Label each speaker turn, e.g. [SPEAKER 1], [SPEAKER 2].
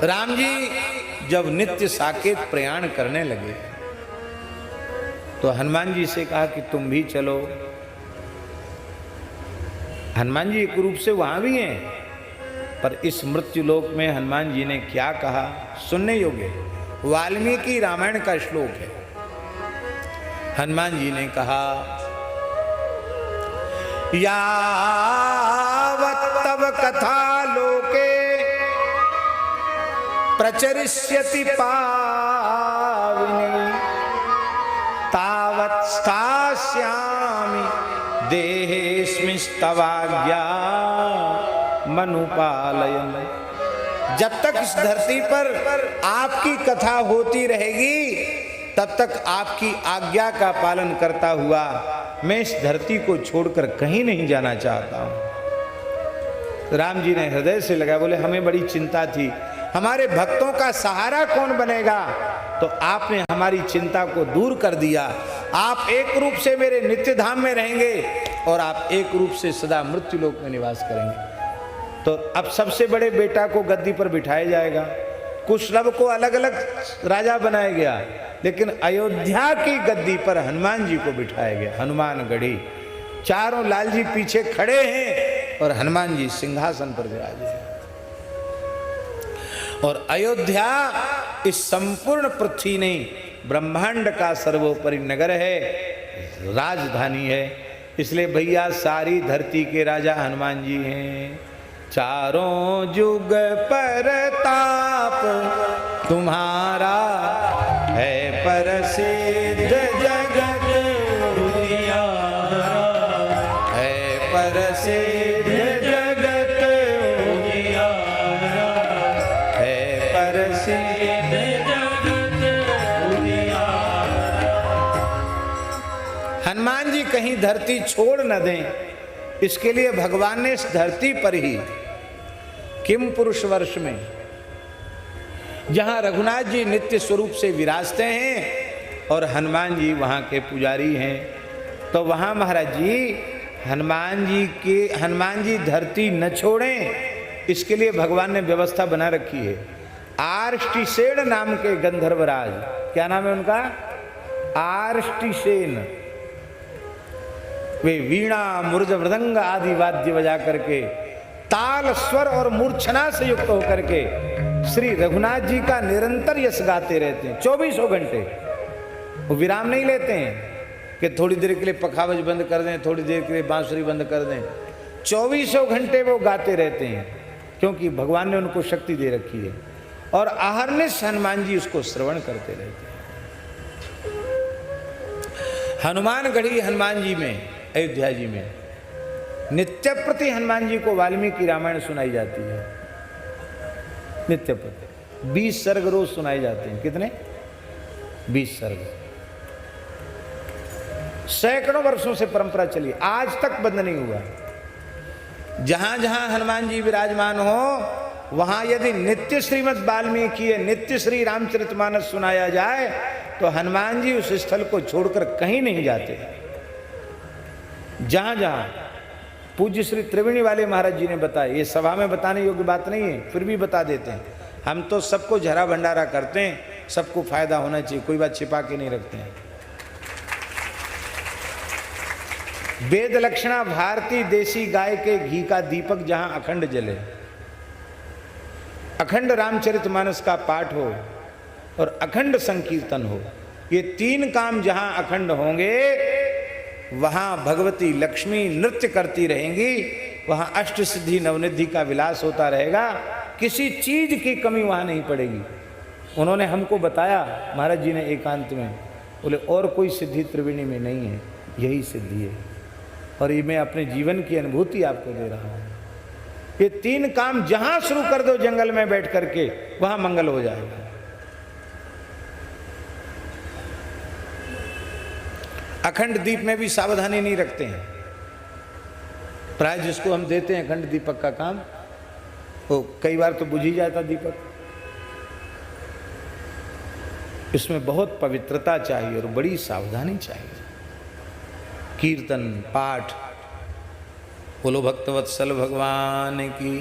[SPEAKER 1] राम जी जब नित्य साकेत प्रयाण करने लगे तो हनुमान जी से कहा कि तुम भी चलो। हनुमान जी एक रूप से वहां भी हैं, पर इस मृत्यु लोक में हनुमान जी ने क्या कहा सुनने योग्य। वाल्मीकि रामायण का श्लोक है। हनुमान जी ने कहा, यावत् तव कथा लोके प्रचरिष्यति पावनी तावत् स्थास्यामि देहेऽस्मिस्तवाज्ञा मनुपालयन्। जब तक इस धरती पर आपकी कथा होती रहेगी तब तक आपकी आज्ञा का पालन करता हुआ मैं इस धरती को छोड़कर कहीं नहीं जाना चाहता हूं। राम जी ने हृदय से लगा, बोले हमें बड़ी चिंता थी, हमारे भक्तों का सहारा कौन बनेगा, तो आपने हमारी चिंता को दूर कर दिया। आप एक रूप से मेरे नित्य धाम में रहेंगे और आप एक रूप से सदा मृत्यु लोक में निवास करेंगे। तो अब सबसे बड़े बेटा को गद्दी पर बिठाया जाएगा, कुशलभ को अलग अलग राजा बनाया गया, लेकिन अयोध्या की गद्दी पर हनुमान जी को बिठाया गया। हनुमान गढ़ी, चारों लाल जी पीछे खड़े हैं और हनुमान जी सिंहासन पर विराजे हैं। और अयोध्या इस संपूर्ण पृथ्वी नहीं, ब्रह्मांड का सर्वोपरि नगर है, राजधानी है। इसलिए भैया सारी धरती के राजा हनुमान जी हैं। चारों जुग परताप तुम्हारा है प्रसिद्ध जगत उजियारा, है प्रसिद्ध जगत उजियारा, है प्रसिद्ध जगत उजियारा। हनुमान जी कहीं धरती छोड़ न दें, इसके लिए भगवान ने इस धरती पर ही किम पुरुष वर्ष में जहां रघुनाथ जी नित्य स्वरूप से विराजते हैं और हनुमान जी वहां के पुजारी हैं, तो वहां महाराज जी हनुमान जी धरती न छोड़ें, इसके लिए भगवान ने व्यवस्था बना रखी है। आर्ष्टिसेन नाम के गंधर्वराज, क्या नाम है उनका, आर्ष्टिसेन, वे वीणा मुर्ज मृदंग आदि वाद्य बजा करके ताल स्वर और मूर्छना से युक्त होकर के श्री रघुनाथ जी का निरंतर यश गाते रहते हैं। 24 घंटे वो विराम नहीं लेते हैं कि थोड़ी देर के लिए पखावज बंद कर दें, थोड़ी देर के लिए बांसुरी बंद कर दें। 24 घंटे वो गाते रहते हैं, क्योंकि भगवान ने उनको शक्ति दे रखी है। और अहर्निश हनुमान जी उसको श्रवण करते रहते हैं। हनुमानगढ़ी हनुमान जी में, अयोध्या जी में नित्य प्रति हनुमान जी को वाल्मीकि रामायण सुनाई जाती है। नित्य प्रति 20 सर्ग रोज सुनाए जाते हैं। कितने? 20 सर्ग। सैकड़ों वर्षों से परंपरा चली, आज तक बंद नहीं हुआ। जहां जहां हनुमान जी विराजमान हो वहां यदि नित्य श्रीमद् वाल्मीकि नित्य श्री रामचरितमानस सुनाया जाए तो हनुमान जी उस स्थल को छोड़कर कहीं नहीं जाते। जहां जहां पूज्य श्री त्रिवेणी वाले महाराज जी ने बताया, ये सभा में बताने योग्य बात नहीं है, फिर भी बता देते हैं। हम तो सबको झरा भंडारा करते हैं, सबको फायदा होना चाहिए, कोई बात छिपा के नहीं रखते हैं। वेद लक्षणा भारती देसी गाय के घी का दीपक जहां अखंड जले, अखंड रामचरितमानस का पाठ हो और अखंड संकीर्तन हो, ये 3 काम जहां अखंड होंगे वहां भगवती लक्ष्मी नृत्य करती रहेंगी, वहां अष्ट सिद्धि नवनिधि का विलास होता रहेगा, किसी चीज की कमी वहां नहीं पड़ेगी। उन्होंने हमको बताया महाराज जी ने एकांत में, बोले और कोई सिद्धि त्रिवेणी में नहीं है, यही सिद्धि है। और ये मैं अपने जीवन की अनुभूति आपको दे रहा हूं। ये 3 काम जहां शुरू कर दो जंगल में बैठ करके, वहां मंगल हो जाएगा। अखंड दीप में भी सावधानी नहीं रखते हैं। प्राय जिसको हम देते हैं अखंड दीपक का काम, वो कई बार तो बुझ ही जाता दीपक। इसमें बहुत पवित्रता चाहिए और बड़ी सावधानी चाहिए। कीर्तन पाठ, बोलो भक्तवत्सल भगवान की।